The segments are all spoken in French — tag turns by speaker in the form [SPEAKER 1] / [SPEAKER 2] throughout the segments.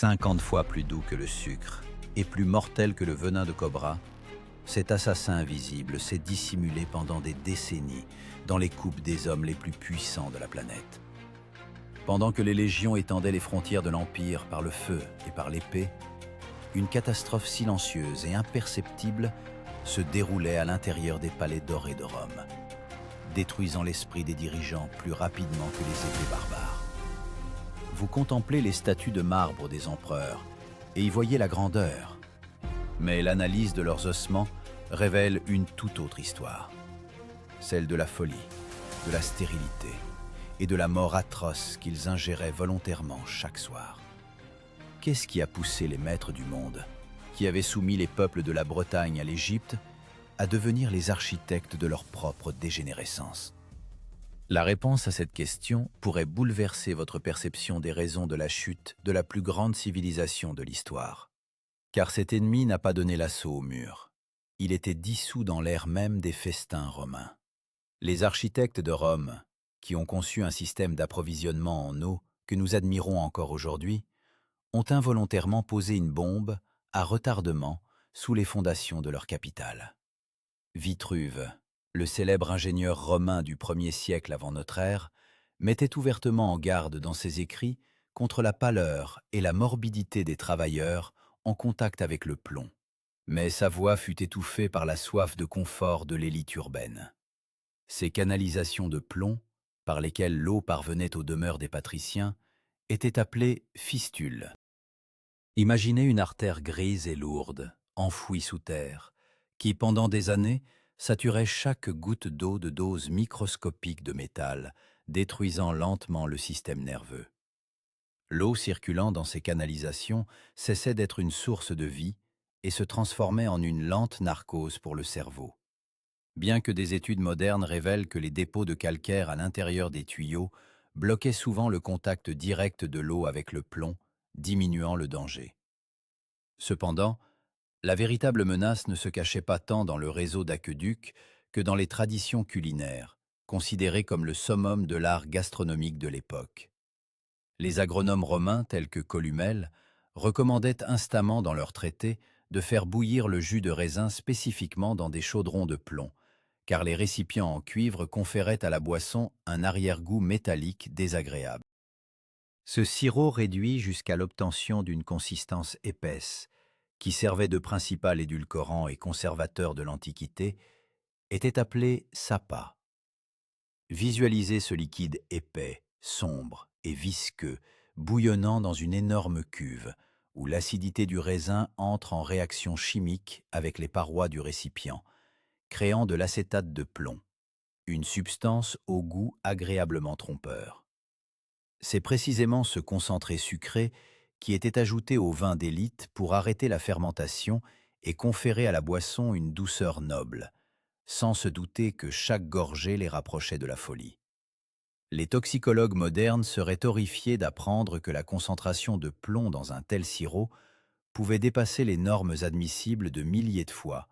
[SPEAKER 1] 50 fois plus doux que le sucre et plus mortel que le venin de cobra, cet assassin invisible s'est dissimulé pendant des décennies dans les coupes des hommes les plus puissants de la planète. Pendant que les légions étendaient les frontières de l'Empire par le feu et par l'épée, une catastrophe silencieuse et imperceptible se déroulait à l'intérieur des palais dorés de Rome, détruisant l'esprit des dirigeants plus rapidement que les épées barbares. Vous contemplez les statues de marbre des empereurs et y voyez la grandeur. Mais l'analyse de leurs ossements révèle une toute autre histoire. Celle de la folie, de la stérilité et de la mort atroce qu'ils ingéraient volontairement chaque soir. Qu'est-ce qui a poussé les maîtres du monde, qui avaient soumis les peuples de la Bretagne à l'Égypte, à devenir les architectes de leur propre dégénérescence? La réponse à cette question pourrait bouleverser votre perception des raisons de la chute de la plus grande civilisation de l'histoire. Car cet ennemi n'a pas donné l'assaut au mur. Il était dissous dans l'air même des festins romains. Les architectes de Rome, qui ont conçu un système d'approvisionnement en eau que nous admirons encore aujourd'hui, ont involontairement posé une bombe à retardement sous les fondations de leur capitale. Vitruve, le célèbre ingénieur romain du 1er siècle avant notre ère, mettait ouvertement en garde dans ses écrits contre la pâleur et la morbidité des travailleurs en contact avec le plomb. Mais sa voix fut étouffée par la soif de confort de l'élite urbaine. Ces canalisations de plomb, par lesquelles l'eau parvenait aux demeures des patriciens, étaient appelées fistules. Imaginez une artère grise et lourde, enfouie sous terre, qui, pendant des années, saturait chaque goutte d'eau de doses microscopiques de métal, détruisant lentement le système nerveux. L'eau circulant dans ces canalisations cessait d'être une source de vie et se transformait en une lente narcose pour le cerveau. Bien que des études modernes révèlent que les dépôts de calcaire à l'intérieur des tuyaux bloquaient souvent le contact direct de l'eau avec le plomb, diminuant le danger. Cependant, la véritable menace ne se cachait pas tant dans le réseau d'aqueducs que dans les traditions culinaires, considérées comme le summum de l'art gastronomique de l'époque. Les agronomes romains, tels que Columelle, recommandaient instamment dans leurs traités de faire bouillir le jus de raisin spécifiquement dans des chaudrons de plomb, car les récipients en cuivre conféraient à la boisson un arrière-goût métallique désagréable. Ce sirop réduit jusqu'à l'obtention d'une consistance épaisse, qui servait de principal édulcorant et conservateur de l'Antiquité, était appelé sapa. Visualisez ce liquide épais, sombre et visqueux, bouillonnant dans une énorme cuve, où l'acidité du raisin entre en réaction chimique avec les parois du récipient, créant de l'acétate de plomb, une substance au goût agréablement trompeur. C'est précisément ce concentré sucré qui était ajouté au vin d'élite pour arrêter la fermentation et conférer à la boisson une douceur noble, sans se douter que chaque gorgée les rapprochait de la folie. Les toxicologues modernes seraient horrifiés d'apprendre que la concentration de plomb dans un tel sirop pouvait dépasser les normes admissibles de milliers de fois,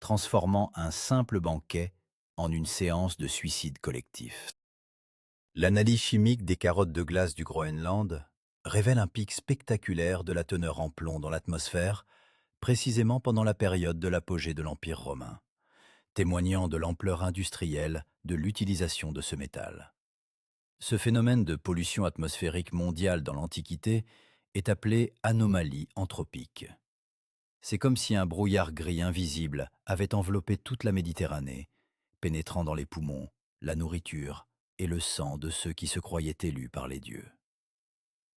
[SPEAKER 1] transformant un simple banquet en une séance de suicide collectif. L'analyse chimique des carottes de glace du Groenland révèle un pic spectaculaire de la teneur en plomb dans l'atmosphère, précisément pendant la période de l'apogée de l'Empire romain, témoignant de l'ampleur industrielle de l'utilisation de ce métal. Ce phénomène de pollution atmosphérique mondiale dans l'Antiquité est appelé anomalie anthropique. C'est comme si un brouillard gris invisible avait enveloppé toute la Méditerranée, pénétrant dans les poumons, la nourriture et le sang de ceux qui se croyaient élus par les dieux.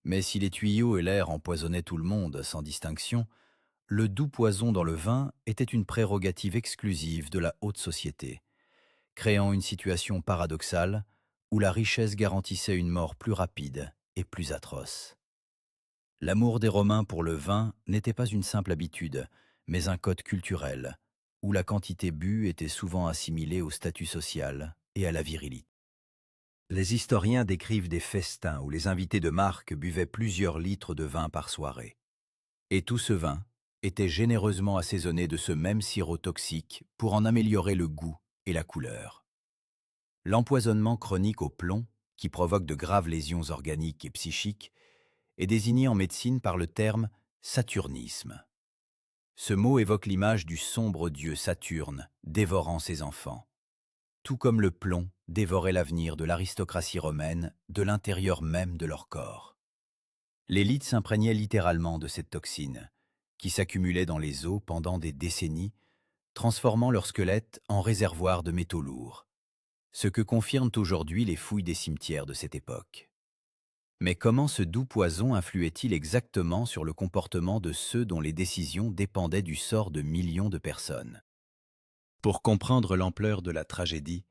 [SPEAKER 1] Mais si les tuyaux et l'air empoisonnaient tout le monde sans distinction, le doux poison dans le vin était une prérogative exclusive de la haute société, créant une situation paradoxale où la richesse garantissait une mort plus rapide et plus atroce. L'amour des Romains pour le vin n'était pas une simple habitude, mais un code culturel, où la quantité bue était souvent assimilée au statut social et à la virilité. Les historiens décrivent des festins où les invités de marque buvaient plusieurs litres de vin par soirée. Et tout ce vin était généreusement assaisonné de ce même sirop toxique pour en améliorer le goût et la couleur. L'empoisonnement chronique au plomb, qui provoque de graves lésions organiques et psychiques, est désigné en médecine par le terme saturnisme. Ce mot évoque l'image du sombre dieu Saturne dévorant ses enfants, tout comme le plomb dévorait l'avenir de l'aristocratie romaine de l'intérieur même de leur corps. L'élite s'imprégnait littéralement de cette toxine, qui s'accumulait dans les os pendant des décennies, transformant leur squelette en réservoir de métaux lourds, ce que confirment aujourd'hui les fouilles des cimetières de cette époque. Mais comment ce doux poison influait-il exactement sur le comportement de ceux dont les décisions dépendaient du sort de millions de personnes? Pour comprendre l'ampleur de la tragédie,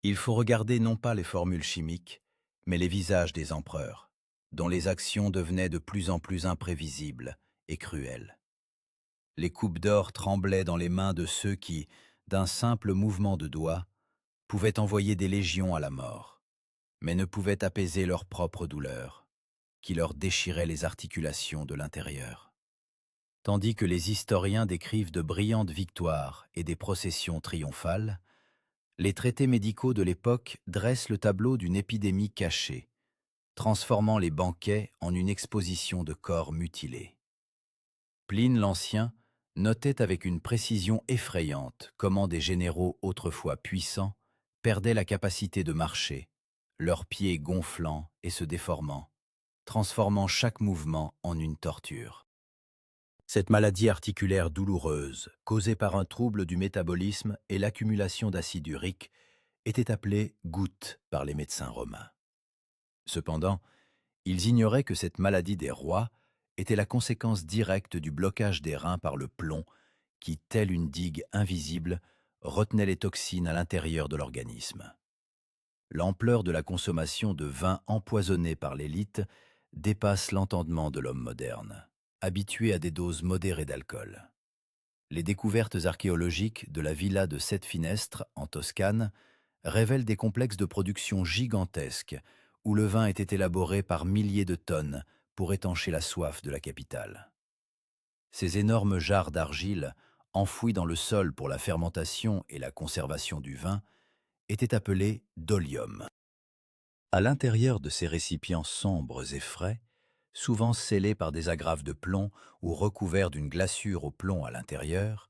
[SPEAKER 1] il faut regarder non pas les formules chimiques, mais les visages des empereurs, dont les actions devenaient de plus en plus imprévisibles et cruelles. Les coupes d'or tremblaient dans les mains de ceux qui, d'un simple mouvement de doigt, pouvaient envoyer des légions à la mort, mais ne pouvaient apaiser leur propre douleur, qui leur déchirait les articulations de l'intérieur. Tandis que les historiens décrivent de brillantes victoires et des processions triomphales, les traités médicaux de l'époque dressent le tableau d'une épidémie cachée, transformant les banquets en une exposition de corps mutilés. Pline l'Ancien notait avec une précision effrayante comment des généraux autrefois puissants perdaient la capacité de marcher, leurs pieds gonflant et se déformant, transformant chaque mouvement en une torture. Cette maladie articulaire douloureuse, causée par un trouble du métabolisme et l'accumulation d'acide urique, était appelée goutte par les médecins romains. Cependant, ils ignoraient que cette maladie des rois était la conséquence directe du blocage des reins par le plomb qui, telle une digue invisible, retenait les toxines à l'intérieur de l'organisme. L'ampleur de la consommation de vin empoisonné par l'élite dépasse l'entendement de l'homme moderne, habitué à des doses modérées d'alcool. Les découvertes archéologiques de la villa de Sept-Finestres, en Toscane, révèlent des complexes de production gigantesques où le vin était élaboré par milliers de tonnes pour étancher la soif de la capitale. Ces énormes jarres d'argile, enfouis dans le sol pour la fermentation et la conservation du vin, étaient appelés dolium. À l'intérieur de ces récipients sombres et frais, souvent scellés par des agrafes de plomb ou recouverts d'une glaçure au plomb à l'intérieur,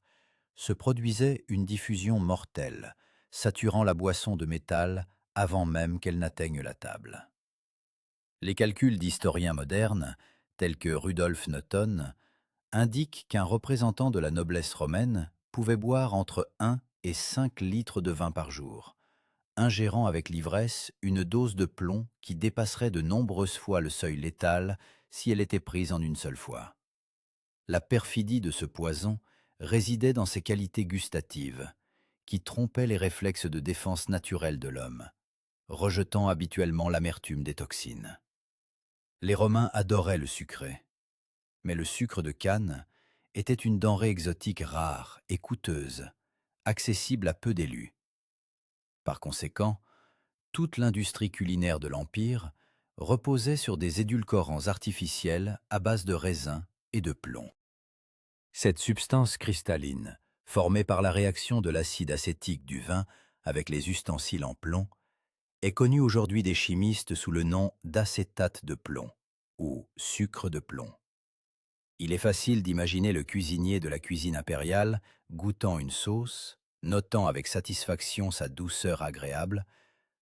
[SPEAKER 1] se produisait une diffusion mortelle, saturant la boisson de métal avant même qu'elle n'atteigne la table. Les calculs d'historiens modernes, tels que Rudolf Notton, indiquent qu'un représentant de la noblesse romaine pouvait boire entre 1 et 5 litres de vin par jour, ingérant avec l'ivresse une dose de plomb qui dépasserait de nombreuses fois le seuil létal si elle était prise en une seule fois. La perfidie de ce poison résidait dans ses qualités gustatives, qui trompaient les réflexes de défense naturels de l'homme, rejetant habituellement l'amertume des toxines. Les Romains adoraient le sucré, mais le sucre de canne était une denrée exotique rare et coûteuse, accessible à peu d'élus. Par conséquent, toute l'industrie culinaire de l'Empire reposait sur des édulcorants artificiels à base de raisin et de plomb. Cette substance cristalline, formée par la réaction de l'acide acétique du vin avec les ustensiles en plomb, est connue aujourd'hui des chimistes sous le nom d'acétate de plomb ou sucre de plomb. Il est facile d'imaginer le cuisinier de la cuisine impériale goûtant une sauce, notant avec satisfaction sa douceur agréable,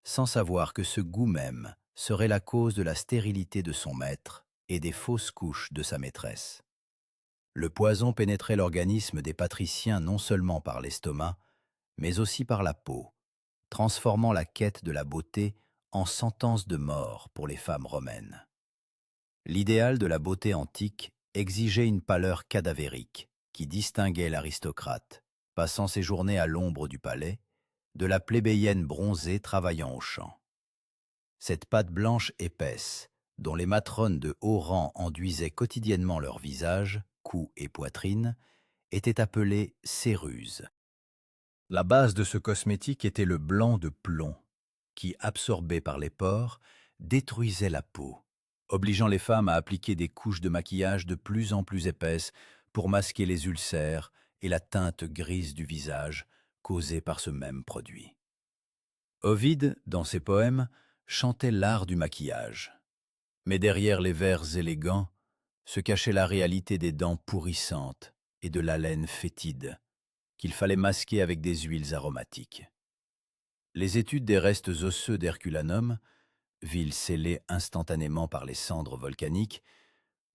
[SPEAKER 1] sans savoir que ce goût même serait la cause de la stérilité de son maître et des fausses couches de sa maîtresse. Le poison pénétrait l'organisme des patriciens non seulement par l'estomac, mais aussi par la peau, transformant la quête de la beauté en sentence de mort pour les femmes romaines. L'idéal de la beauté antique exigeait une pâleur cadavérique qui distinguait l'aristocrate, passant ses journées à l'ombre du palais, de la plébéienne bronzée travaillant au champ. Cette pâte blanche épaisse, dont les matrones de haut rang enduisaient quotidiennement leur visage, cou et poitrine, était appelée céruse. La base de ce cosmétique était le blanc de plomb, qui, absorbé par les pores, détruisait la peau, obligeant les femmes à appliquer des couches de maquillage de plus en plus épaisses pour masquer les ulcères et la teinte grise du visage causée par ce même produit. Ovide, dans ses poèmes, chantait l'art du maquillage. Mais derrière les vers élégants se cachait la réalité des dents pourrissantes et de l'haleine fétide qu'il fallait masquer avec des huiles aromatiques. Les études des restes osseux d'Herculanum, ville scellée instantanément par les cendres volcaniques,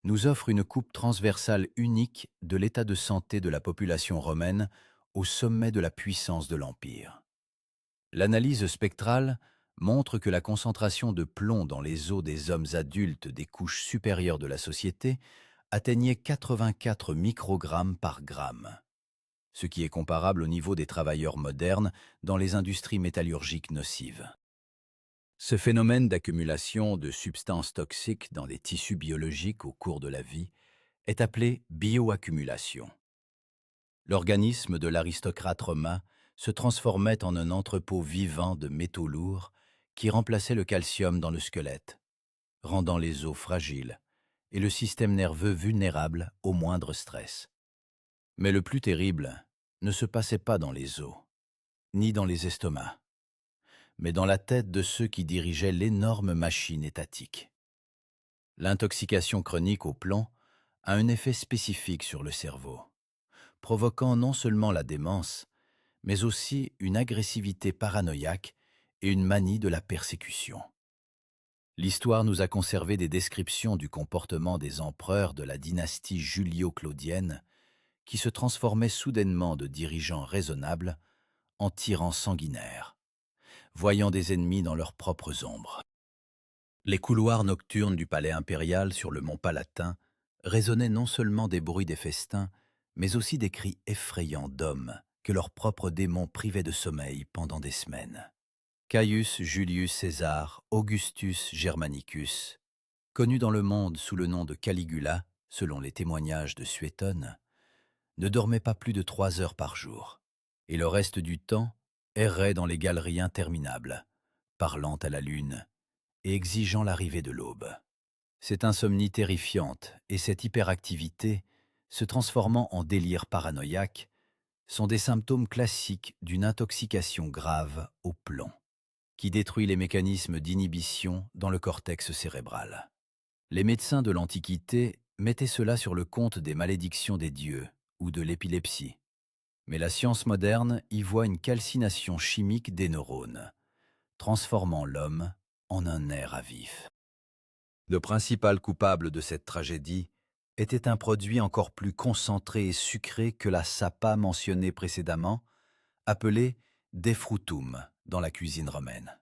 [SPEAKER 1] nous offrent une coupe transversale unique de l'état de santé de la population romaine au sommet de la puissance de l'Empire. L'analyse spectrale montre que la concentration de plomb dans les os des hommes adultes des couches supérieures de la société atteignait 84 microgrammes par gramme, ce qui est comparable au niveau des travailleurs modernes dans les industries métallurgiques nocives. Ce phénomène d'accumulation de substances toxiques dans les tissus biologiques au cours de la vie est appelé bioaccumulation. L'organisme de l'aristocrate romain se transformait en un entrepôt vivant de métaux lourds qui remplaçait le calcium dans le squelette, rendant les os fragiles et le système nerveux vulnérable au moindre stress. Mais le plus terrible ne se passait pas dans les os, ni dans les estomacs, mais dans la tête de ceux qui dirigeaient l'énorme machine étatique. L'intoxication chronique au plomb a un effet spécifique sur le cerveau, provoquant non seulement la démence, mais aussi une agressivité paranoïaque et une manie de la persécution. L'histoire nous a conservé des descriptions du comportement des empereurs de la dynastie julio-claudienne qui se transformaient soudainement de dirigeants raisonnables en tyrans sanguinaires, voyant des ennemis dans leurs propres ombres. Les couloirs nocturnes du palais impérial sur le mont Palatin résonnaient non seulement des bruits des festins, mais aussi des cris effrayants d'hommes que leurs propres démons privaient de sommeil pendant des semaines. Caius Julius César Augustus Germanicus, connu dans le monde sous le nom de Caligula, selon les témoignages de Suétone, ne dormait pas plus de 3 heures par jour, et le reste du temps errait dans les galeries interminables, parlant à la lune et exigeant l'arrivée de l'aube. Cette insomnie terrifiante et cette hyperactivité, se transformant en délire paranoïaque, sont des symptômes classiques d'une intoxication grave au plomb, qui détruit les mécanismes d'inhibition dans le cortex cérébral. Les médecins de l'Antiquité mettaient cela sur le compte des malédictions des dieux ou de l'épilepsie, mais la science moderne y voit une calcination chimique des neurones, transformant l'homme en un nerf à vif. Le principal coupable de cette tragédie était un produit encore plus concentré et sucré que la sapa mentionnée précédemment, appelé defrutum dans la cuisine romaine.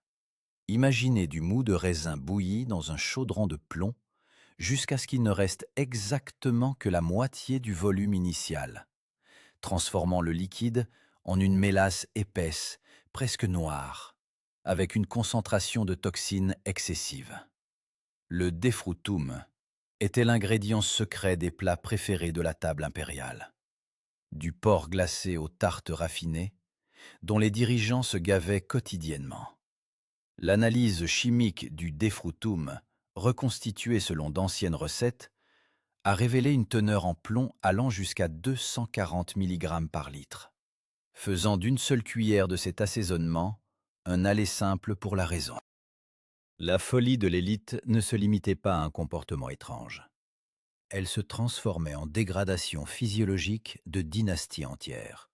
[SPEAKER 1] Imaginez du mou de raisin bouilli dans un chaudron de plomb jusqu'à ce qu'il ne reste exactement que la moitié du volume initial, transformant le liquide en une mélasse épaisse, presque noire, avec une concentration de toxines excessive. Le defrutum était l'ingrédient secret des plats préférés de la table impériale. Du porc glacé aux tartes raffinées, dont les dirigeants se gavaient quotidiennement. L'analyse chimique du defrutum, reconstituée selon d'anciennes recettes, a révélé une teneur en plomb allant jusqu'à 240 mg par litre, faisant d'une seule cuillère de cet assaisonnement un aller simple pour la raison. La folie de l'élite ne se limitait pas à un comportement étrange. Elle se transformait en dégradation physiologique de dynasties entières,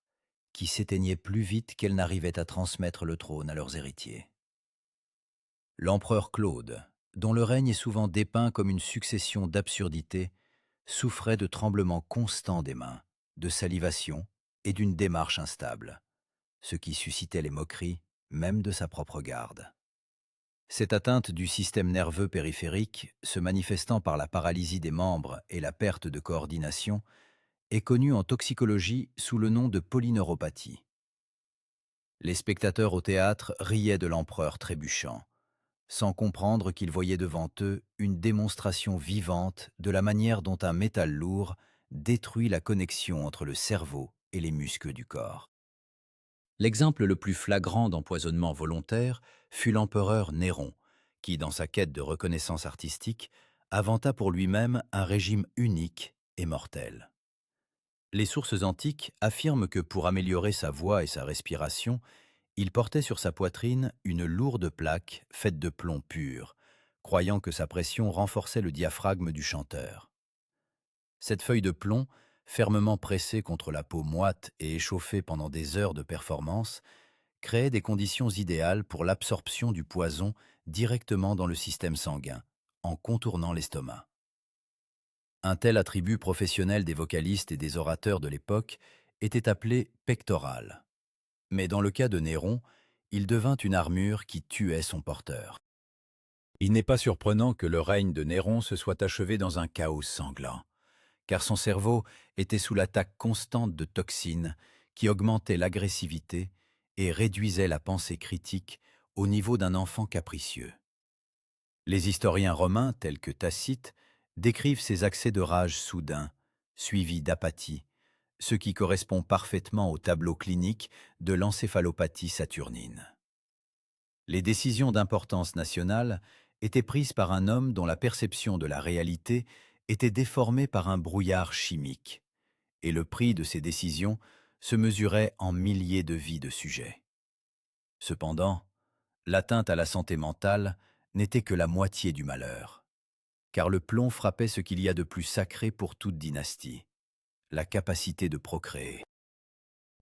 [SPEAKER 1] qui s'éteignaient plus vite qu'elles n'arrivaient à transmettre le trône à leurs héritiers. L'empereur Claude, dont le règne est souvent dépeint comme une succession d'absurdités, souffrait de tremblements constants des mains, de salivation et d'une démarche instable, ce qui suscitait les moqueries même de sa propre garde. Cette atteinte du système nerveux périphérique, se manifestant par la paralysie des membres et la perte de coordination, est connue en toxicologie sous le nom de polyneuropathie. Les spectateurs au théâtre riaient de l'empereur trébuchant, sans comprendre qu'ils voyaient devant eux une démonstration vivante de la manière dont un métal lourd détruit la connexion entre le cerveau et les muscles du corps. L'exemple le plus flagrant d'empoisonnement volontaire fut l'empereur Néron, qui, dans sa quête de reconnaissance artistique, inventa pour lui-même un régime unique et mortel. Les sources antiques affirment que pour améliorer sa voix et sa respiration, il portait sur sa poitrine une lourde plaque faite de plomb pur, croyant que sa pression renforçait le diaphragme du chanteur. Cette feuille de plomb, fermement pressée contre la peau moite et échauffée pendant des heures de performance, créait des conditions idéales pour l'absorption du poison directement dans le système sanguin, en contournant l'estomac. Un tel attribut professionnel des vocalistes et des orateurs de l'époque était appelé pectoral. Mais dans le cas de Néron, il devint une armure qui tuait son porteur. Il n'est pas surprenant que le règne de Néron se soit achevé dans un chaos sanglant, car son cerveau était sous l'attaque constante de toxines qui augmentaient l'agressivité et réduisaient la pensée critique au niveau d'un enfant capricieux. Les historiens romains, tels que Tacite, décrivent ces accès de rage soudains, suivis d'apathie, ce qui correspond parfaitement au tableau clinique de l'encéphalopathie saturnine. Les décisions d'importance nationale étaient prises par un homme dont la perception de la réalité était déformée par un brouillard chimique, et le prix de ces décisions se mesurait en milliers de vies de sujets. Cependant, l'atteinte à la santé mentale n'était que la moitié du malheur, car le plomb frappait ce qu'il y a de plus sacré pour toute dynastie, la capacité de procréer.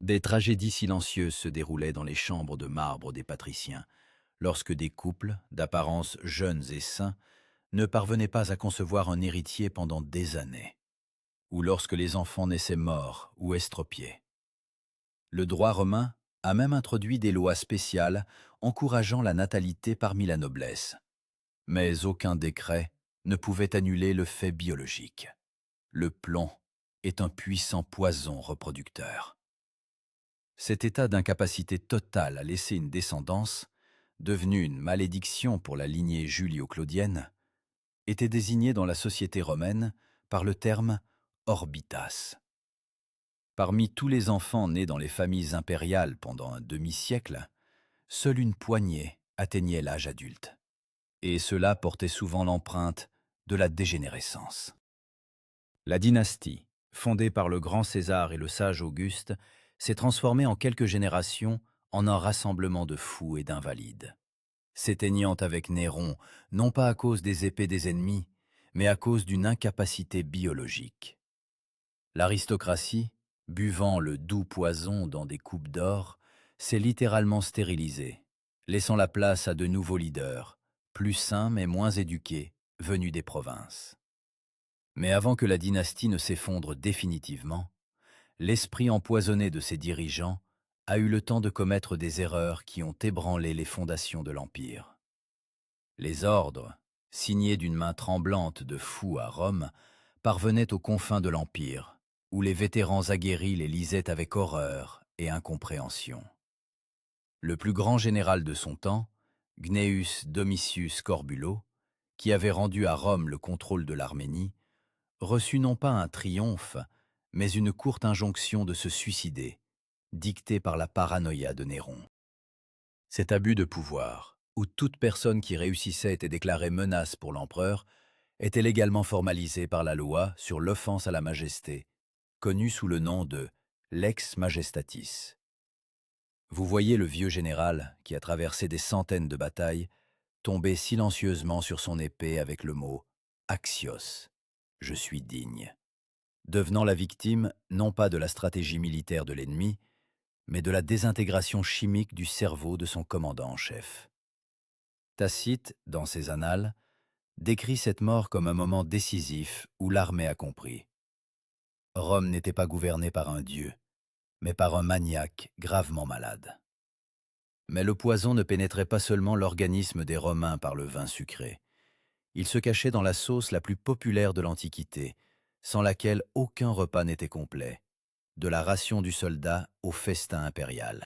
[SPEAKER 1] Des tragédies silencieuses se déroulaient dans les chambres de marbre des patriciens, lorsque des couples, d'apparence jeunes et sains, ne parvenaient pas à concevoir un héritier pendant des années, ou lorsque les enfants naissaient morts ou estropiés. Le droit romain a même introduit des lois spéciales encourageant la natalité parmi la noblesse. Mais aucun décret ne pouvait annuler le fait biologique. Le plomb est un puissant poison reproducteur. Cet état d'incapacité totale à laisser une descendance, devenu une malédiction pour la lignée julio-claudienne, était désigné dans la société romaine par le terme orbitas. Parmi tous les enfants nés dans les familles impériales pendant un demi-siècle, seule une poignée atteignait l'âge adulte. Et cela portait souvent l'empreinte de la dégénérescence. La dynastie, fondée par le grand César et le sage Auguste, s'est transformée en quelques générations en un rassemblement de fous et d'invalides, s'éteignant avec Néron, non pas à cause des épées des ennemis, mais à cause d'une incapacité biologique. L'aristocratie, buvant le doux poison dans des coupes d'or, s'est littéralement stérilisée, laissant la place à de nouveaux leaders, plus sains mais moins éduqués, venus des provinces. Mais avant que la dynastie ne s'effondre définitivement, l'esprit empoisonné de ses dirigeants a eu le temps de commettre des erreurs qui ont ébranlé les fondations de l'Empire. Les ordres, signés d'une main tremblante de fous à Rome, parvenaient aux confins de l'Empire, où les vétérans aguerris les lisaient avec horreur et incompréhension. Le plus grand général de son temps, Gnaeus Domitius Corbulo, qui avait rendu à Rome le contrôle de l'Arménie, reçut non pas un triomphe, mais une courte injonction de se suicider, dictée par la paranoïa de Néron. Cet abus de pouvoir, où toute personne qui réussissait était déclarée menace pour l'empereur, était légalement formalisé par la loi sur l'offense à la majesté, connue sous le nom de lex majestatis. Vous voyez le vieux général, qui a traversé des centaines de batailles, tomber silencieusement sur son épée avec le mot « Axios », je suis digne, devenant la victime non pas de la stratégie militaire de l'ennemi, mais de la désintégration chimique du cerveau de son commandant en chef. Tacite, dans ses annales, décrit cette mort comme un moment décisif où l'armée a compris. Rome n'était pas gouvernée par un dieu, mais par un maniaque gravement malade. Mais le poison ne pénétrait pas seulement l'organisme des Romains par le vin sucré. Il se cachait dans la sauce la plus populaire de l'Antiquité, sans laquelle aucun repas n'était complet, de la ration du soldat au festin impérial.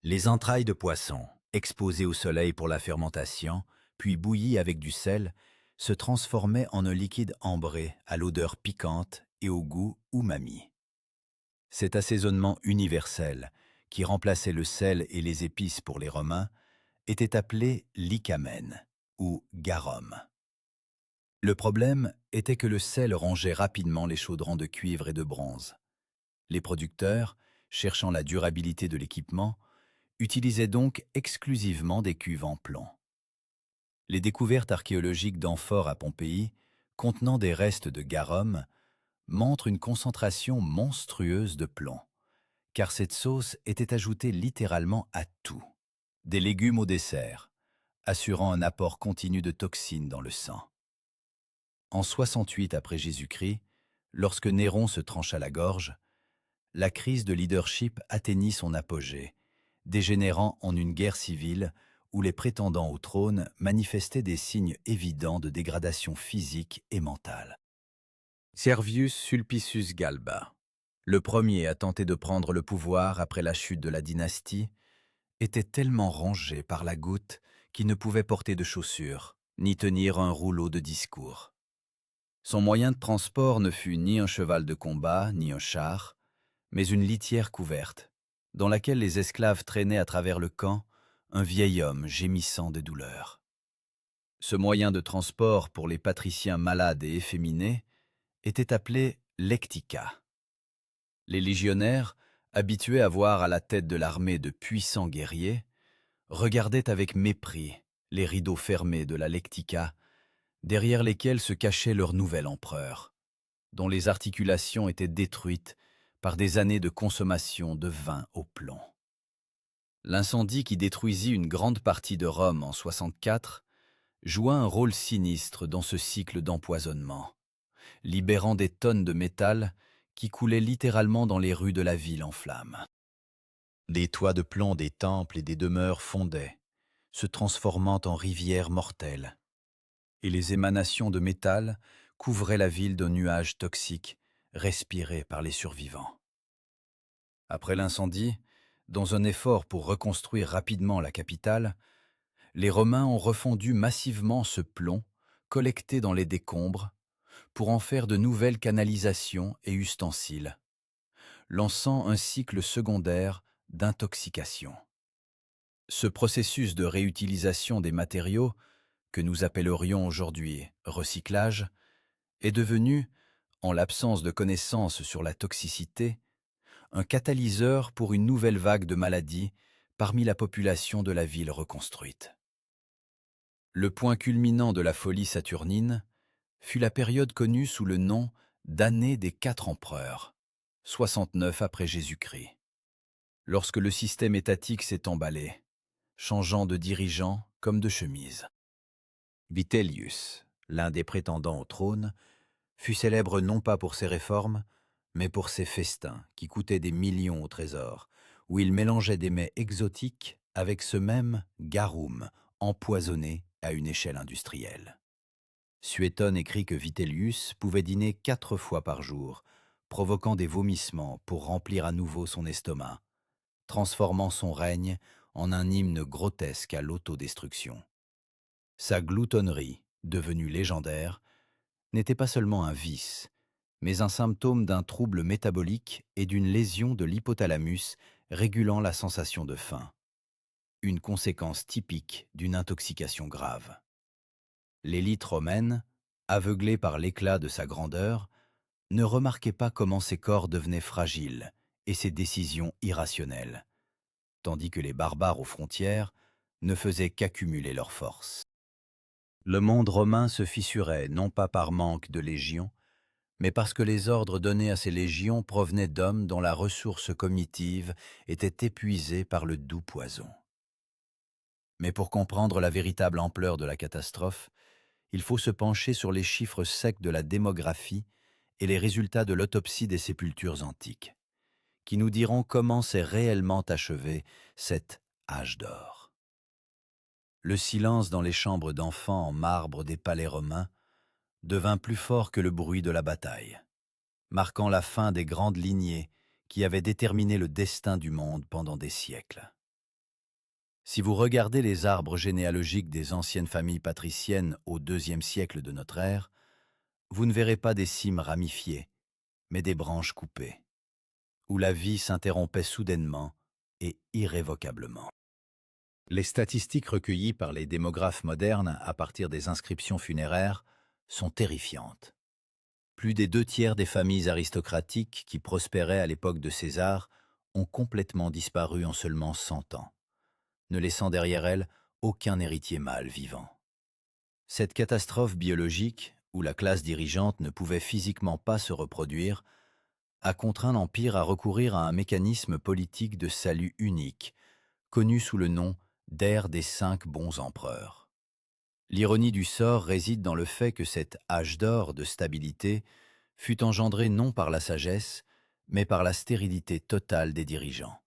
[SPEAKER 1] Les entrailles de poisson, exposées au soleil pour la fermentation, puis bouillies avec du sel, se transformaient en un liquide ambré à l'odeur piquante et au goût umami. Cet assaisonnement universel, qui remplaçait le sel et les épices pour les Romains, était appelé licamen ou garum. Le problème était que le sel rongeait rapidement les chaudrons de cuivre et de bronze. Les producteurs, cherchant la durabilité de l'équipement, utilisaient donc exclusivement des cuves en plomb. Les découvertes archéologiques d'amphores à Pompéi, contenant des restes de garum, montrent une concentration monstrueuse de plomb, car cette sauce était ajoutée littéralement à tout, des légumes au dessert, assurant un apport continu de toxines dans le sang. En 68 après Jésus-Christ, lorsque Néron se trancha la gorge, la crise de leadership atteignit son apogée, dégénérant en une guerre civile où les prétendants au trône manifestaient des signes évidents de dégradation physique et mentale. Servius Sulpicius Galba, le premier à tenter de prendre le pouvoir après la chute de la dynastie, était tellement rongé par la goutte qu'il ne pouvait porter de chaussures, ni tenir un rouleau de discours. Son moyen de transport ne fut ni un cheval de combat, ni un char, mais une litière couverte, dans laquelle les esclaves traînaient à travers le camp un vieil homme gémissant de douleur. Ce moyen de transport pour les patriciens malades et efféminés était appelé lectica. Les légionnaires, habitués à voir à la tête de l'armée de puissants guerriers, regardaient avec mépris les rideaux fermés de la lectica, derrière lesquels se cachait leur nouvel empereur, dont les articulations étaient détruites par des années de consommation de vin au plomb. L'incendie qui détruisit une grande partie de Rome en 64 joua un rôle sinistre dans ce cycle d'empoisonnement, libérant des tonnes de métal qui coulaient littéralement dans les rues de la ville en flammes. Les toits de plomb des temples et des demeures fondaient, se transformant en rivières mortelles, et les émanations de métal couvraient la ville d'un nuage toxique respiré par les survivants. Après l'incendie, dans un effort pour reconstruire rapidement la capitale, les Romains ont refondu massivement ce plomb collecté dans les décombres pour en faire de nouvelles canalisations et ustensiles, lançant un cycle secondaire d'intoxication. Ce processus de réutilisation des matériaux, que nous appellerions aujourd'hui recyclage, est devenu, en l'absence de connaissances sur la toxicité, un catalyseur pour une nouvelle vague de maladies parmi la population de la ville reconstruite. Le point culminant de la folie saturnine fut la période connue sous le nom d'année des 4 empereurs, 69 après Jésus-Christ, lorsque le système étatique s'est emballé, changeant de dirigeant comme de chemise. Vitellius, l'un des prétendants au trône, fut célèbre non pas pour ses réformes, mais pour ses festins qui coûtaient des millions au trésor, où il mélangeait des mets exotiques avec ce même garum empoisonné à une échelle industrielle. Suétone écrit que Vitellius pouvait dîner 4 fois par jour, provoquant des vomissements pour remplir à nouveau son estomac, transformant son règne en un hymne grotesque à l'autodestruction. Sa gloutonnerie, devenue légendaire, n'était pas seulement un vice, mais un symptôme d'un trouble métabolique et d'une lésion de l'hypothalamus régulant la sensation de faim, une conséquence typique d'une intoxication grave. L'élite romaine, aveuglée par l'éclat de sa grandeur, ne remarquait pas comment ses corps devenaient fragiles et ses décisions irrationnelles, tandis que les barbares aux frontières ne faisaient qu'accumuler leurs forces. Le monde romain se fissurait non pas par manque de légions, mais parce que les ordres donnés à ces légions provenaient d'hommes dont la ressource cognitive était épuisée par le doux poison. Mais pour comprendre la véritable ampleur de la catastrophe, il faut se pencher sur les chiffres secs de la démographie et les résultats de l'autopsie des sépultures antiques, qui nous diront comment s'est réellement achevé cet âge d'or. Le silence dans les chambres d'enfants en marbre des palais romains devint plus fort que le bruit de la bataille, marquant la fin des grandes lignées qui avaient déterminé le destin du monde pendant des siècles. Si vous regardez les arbres généalogiques des anciennes familles patriciennes au IIe siècle de notre ère, vous ne verrez pas des cimes ramifiées, mais des branches coupées, où la vie s'interrompait soudainement et irrévocablement. Les statistiques recueillies par les démographes modernes à partir des inscriptions funéraires sont terrifiantes. Plus des 2 tiers des familles aristocratiques qui prospéraient à l'époque de César ont complètement disparu en seulement 100 ans, ne laissant derrière elles aucun héritier mâle vivant. Cette catastrophe biologique, où la classe dirigeante ne pouvait physiquement pas se reproduire, a contraint l'Empire à recourir à un mécanisme politique de salut unique, connu sous le nom d'ère des 5 bons empereurs. L'ironie du sort réside dans le fait que cet âge d'or de stabilité fut engendré non par la sagesse, mais par la stérilité totale des dirigeants,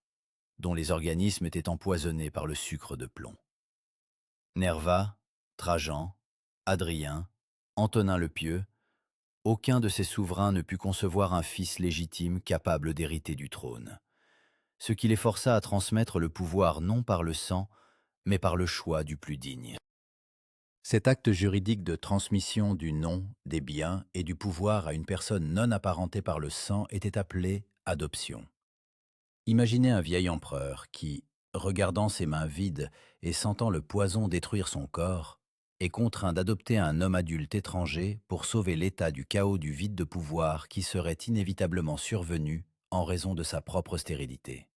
[SPEAKER 1] dont les organismes étaient empoisonnés par le sucre de plomb. Nerva, Trajan, Adrien, Antonin le Pieux, aucun de ces souverains ne put concevoir un fils légitime capable d'hériter du trône, ce qui les força à transmettre le pouvoir non par le sang, mais par le choix du plus digne. Cet acte juridique de transmission du nom, des biens et du pouvoir à une personne non apparentée par le sang était appelé adoption. Imaginez un vieil empereur qui, regardant ses mains vides et sentant le poison détruire son corps, est contraint d'adopter un homme adulte étranger pour sauver l'état du chaos du vide de pouvoir qui serait inévitablement survenu en raison de sa propre stérilité.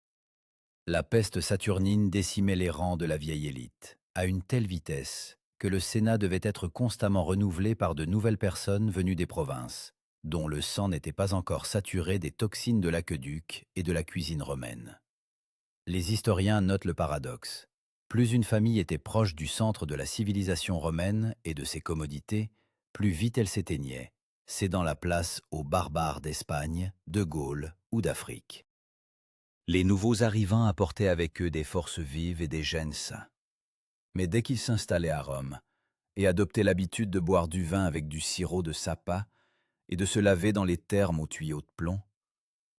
[SPEAKER 1] La peste saturnine décimait les rangs de la vieille élite, à une telle vitesse que le Sénat devait être constamment renouvelé par de nouvelles personnes venues des provinces, dont le sang n'était pas encore saturé des toxines de l'aqueduc et de la cuisine romaine. Les historiens notent le paradoxe. Plus une famille était proche du centre de la civilisation romaine et de ses commodités, plus vite elle s'éteignait, cédant la place aux barbares d'Espagne, de Gaule ou d'Afrique. Les nouveaux arrivants apportaient avec eux des forces vives et des gènes sains. Mais dès qu'ils s'installaient à Rome et adoptaient l'habitude de boire du vin avec du sirop de sapin et de se laver dans les thermes aux tuyaux de plomb,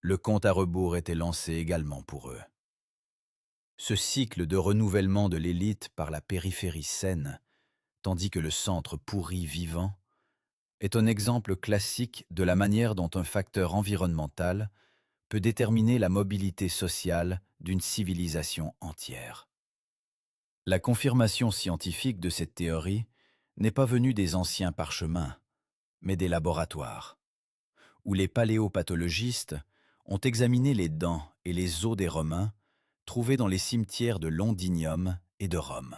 [SPEAKER 1] le compte à rebours était lancé également pour eux. Ce cycle de renouvellement de l'élite par la périphérie saine, tandis que le centre pourrit vivant, est un exemple classique de la manière dont un facteur environnemental peut déterminer la mobilité sociale d'une civilisation entière. La confirmation scientifique de cette théorie n'est pas venue des anciens parchemins, mais des laboratoires, où les paléopathologistes ont examiné les dents et les os des Romains trouvés dans les cimetières de Londinium et de Rome.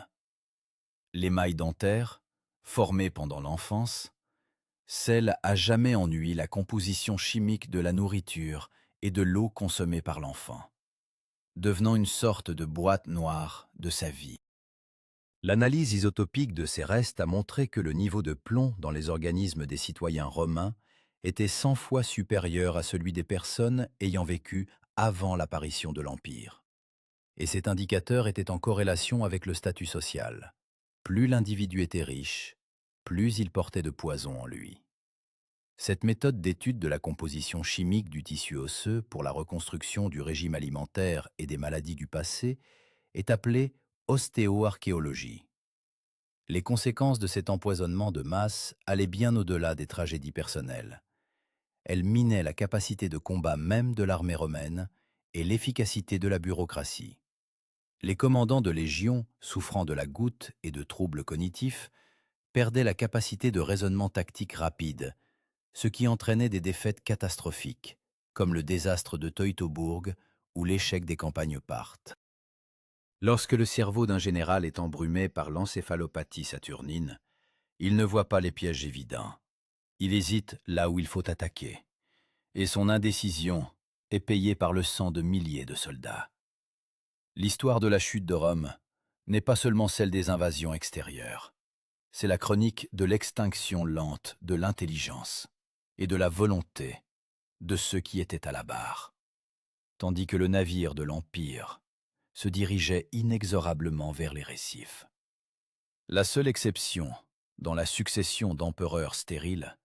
[SPEAKER 1] L'émail dentaire, formé pendant l'enfance, scelle à jamais en lui la composition chimique de la nourriture et de l'eau consommée par l'enfant, devenant une sorte de boîte noire de sa vie. L'analyse isotopique de ces restes a montré que le niveau de plomb dans les organismes des citoyens romains était 100 fois supérieur à celui des personnes ayant vécu avant l'apparition de l'Empire. Et cet indicateur était en corrélation avec le statut social. Plus l'individu était riche, plus il portait de poison en lui. Cette méthode d'étude de la composition chimique du tissu osseux pour la reconstruction du régime alimentaire et des maladies du passé est appelée ostéoarchéologie. Les conséquences de cet empoisonnement de masse allaient bien au-delà des tragédies personnelles. Elles minaient la capacité de combat même de l'armée romaine et l'efficacité de la bureaucratie. Les commandants de légions, souffrant de la goutte et de troubles cognitifs, perdaient la capacité de raisonnement tactique rapide, ce qui entraînait des défaites catastrophiques, comme le désastre de Teutobourg ou l'échec des campagnes parthes. Lorsque le cerveau d'un général est embrumé par l'encéphalopathie saturnine, il ne voit pas les pièges évidents. Il hésite là où il faut attaquer, et son indécision est payée par le sang de milliers de soldats. L'histoire de la chute de Rome n'est pas seulement celle des invasions extérieures. C'est la chronique de l'extinction lente de l'intelligence et de la volonté de ceux qui étaient à la barre, tandis que le navire de l'Empire se dirigeait inexorablement vers les récifs. La seule exception dans la succession d'empereurs stériles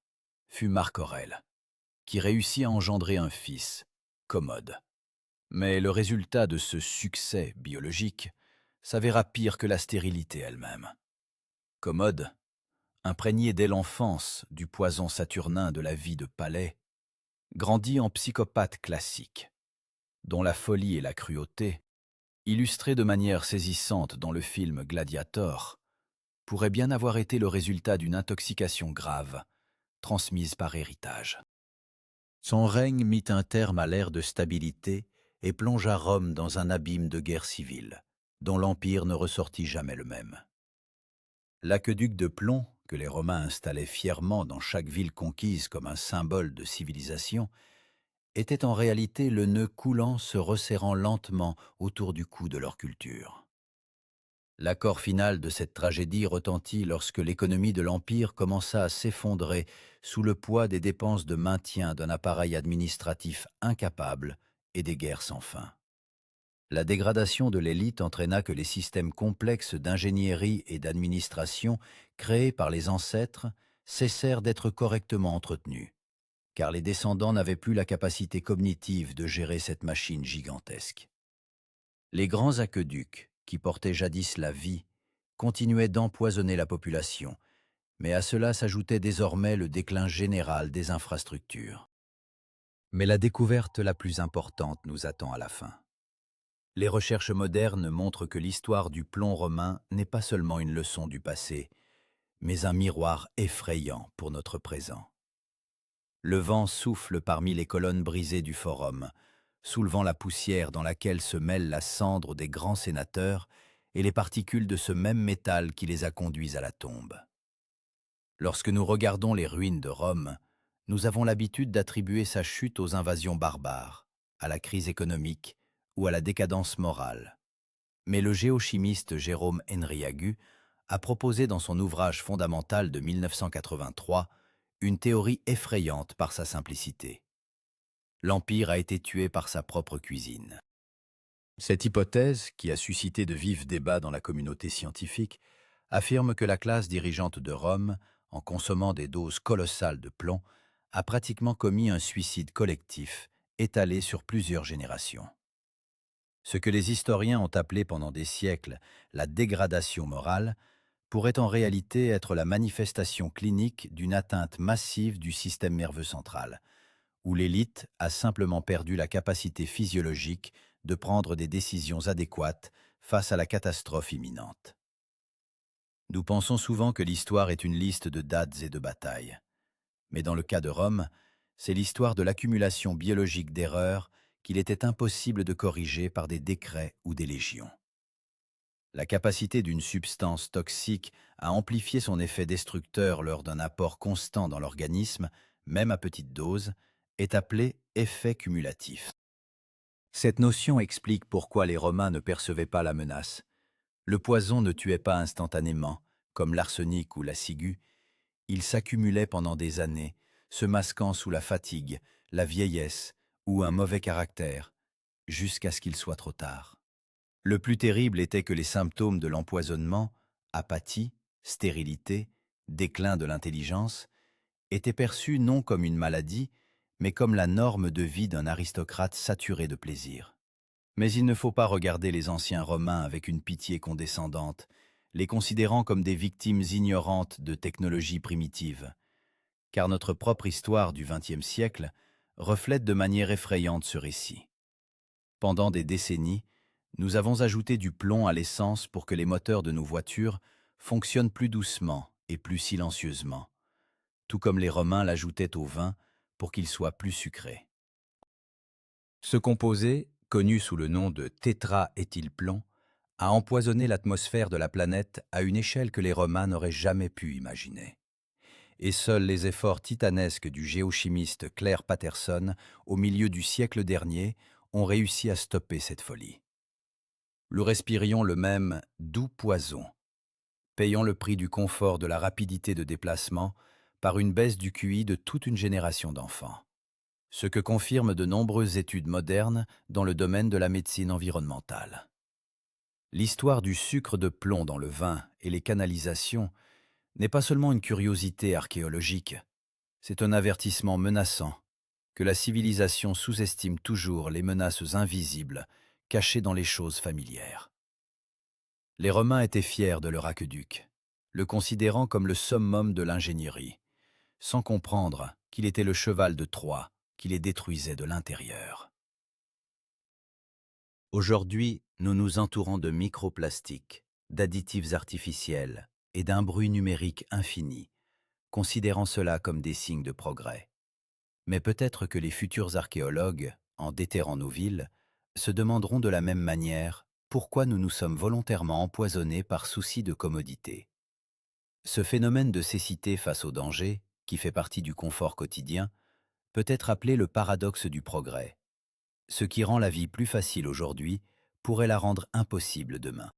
[SPEAKER 1] fut Marc Aurèle, qui réussit à engendrer un fils, Commode. Mais le résultat de ce succès biologique s'avéra pire que la stérilité elle-même. Commode, imprégné dès l'enfance du poison saturnin de la vie de palais, grandit en psychopathe classique, dont la folie et la cruauté, illustrées de manière saisissante dans le film Gladiator, pourraient bien avoir été le résultat d'une intoxication grave, transmise par héritage. Son règne mit un terme à l'ère de stabilité et plongea Rome dans un abîme de guerre civile, dont l'Empire ne ressortit jamais le même. L'aqueduc de plomb, que les Romains installaient fièrement dans chaque ville conquise comme un symbole de civilisation, était en réalité le nœud coulant se resserrant lentement autour du cou de leur culture. L'accord final de cette tragédie retentit lorsque l'économie de l'Empire commença à s'effondrer sous le poids des dépenses de maintien d'un appareil administratif incapable et des guerres sans fin. La dégradation de l'élite entraîna que les systèmes complexes d'ingénierie et d'administration créés par les ancêtres cessèrent d'être correctement entretenus, car les descendants n'avaient plus la capacité cognitive de gérer cette machine gigantesque. Les grands aqueducs, qui portaient jadis la vie, continuaient d'empoisonner la population, mais à cela s'ajoutait désormais le déclin général des infrastructures. Mais la découverte la plus importante nous attend à la fin. Les recherches modernes montrent que l'histoire du plomb romain n'est pas seulement une leçon du passé, mais un miroir effrayant pour notre présent. Le vent souffle parmi les colonnes brisées du forum, soulevant la poussière dans laquelle se mêle la cendre des grands sénateurs et les particules de ce même métal qui les a conduits à la tombe. Lorsque nous regardons les ruines de Rome, nous avons l'habitude d'attribuer sa chute aux invasions barbares, à la crise économique ou à la décadence morale. Mais le géochimiste Jérôme Henriagu a proposé dans son ouvrage fondamental de 1983 une théorie effrayante par sa simplicité. L'Empire a été tué par sa propre cuisine. Cette hypothèse, qui a suscité de vifs débats dans la communauté scientifique, affirme que la classe dirigeante de Rome, en consommant des doses colossales de plomb, a pratiquement commis un suicide collectif étalé sur plusieurs générations. Ce que les historiens ont appelé pendant des siècles la dégradation morale pourrait en réalité être la manifestation clinique d'une atteinte massive du système nerveux central, où l'élite a simplement perdu la capacité physiologique de prendre des décisions adéquates face à la catastrophe imminente. Nous pensons souvent que l'histoire est une liste de dates et de batailles. Mais dans le cas de Rome, c'est l'histoire de l'accumulation biologique d'erreurs qu'il était impossible de corriger par des décrets ou des légions. La capacité d'une substance toxique à amplifier son effet destructeur lors d'un apport constant dans l'organisme, même à petite dose, est appelée effet cumulatif. Cette notion explique pourquoi les Romains ne percevaient pas la menace. Le poison ne tuait pas instantanément, comme l'arsenic ou la ciguë. Il s'accumulait pendant des années, se masquant sous la fatigue, la vieillesse ou un mauvais caractère, jusqu'à ce qu'il soit trop tard. Le plus terrible était que les symptômes de l'empoisonnement, apathie, stérilité, déclin de l'intelligence, étaient perçus non comme une maladie, mais comme la norme de vie d'un aristocrate saturé de plaisir. Mais il ne faut pas regarder les anciens Romains avec une pitié condescendante, les considérant comme des victimes ignorantes de technologies primitives, car notre propre histoire du XXe siècle reflète de manière effrayante ce récit. Pendant des décennies, nous avons ajouté du plomb à l'essence pour que les moteurs de nos voitures fonctionnent plus doucement et plus silencieusement, tout comme les Romains l'ajoutaient au vin pour qu'il soit plus sucré. Ce composé, connu sous le nom de tétraéthylplomb, a empoisonné l'atmosphère de la planète à une échelle que les Romains n'auraient jamais pu imaginer. Et seuls les efforts titanesques du géochimiste Claire Patterson, au milieu du siècle dernier, ont réussi à stopper cette folie. Nous respirions le même doux poison, payant le prix du confort de la rapidité de déplacement par une baisse du QI de toute une génération d'enfants. Ce que confirment de nombreuses études modernes dans le domaine de la médecine environnementale. L'histoire du sucre de plomb dans le vin et les canalisations n'est pas seulement une curiosité archéologique, c'est un avertissement menaçant que la civilisation sous-estime toujours les menaces invisibles cachées dans les choses familières. Les Romains étaient fiers de leur aqueduc, le considérant comme le summum de l'ingénierie, sans comprendre qu'il était le cheval de Troie qui les détruisait de l'intérieur. Aujourd'hui, nous nous entourons de microplastiques, d'additifs artificiels et d'un bruit numérique infini, considérant cela comme des signes de progrès. Mais peut-être que les futurs archéologues, en déterrant nos villes, se demanderont de la même manière pourquoi nous nous sommes volontairement empoisonnés par souci de commodité. Ce phénomène de cécité face au danger, qui fait partie du confort quotidien, peut être appelé le paradoxe du progrès. Ce qui rend la vie plus facile aujourd'hui pourrait la rendre impossible demain.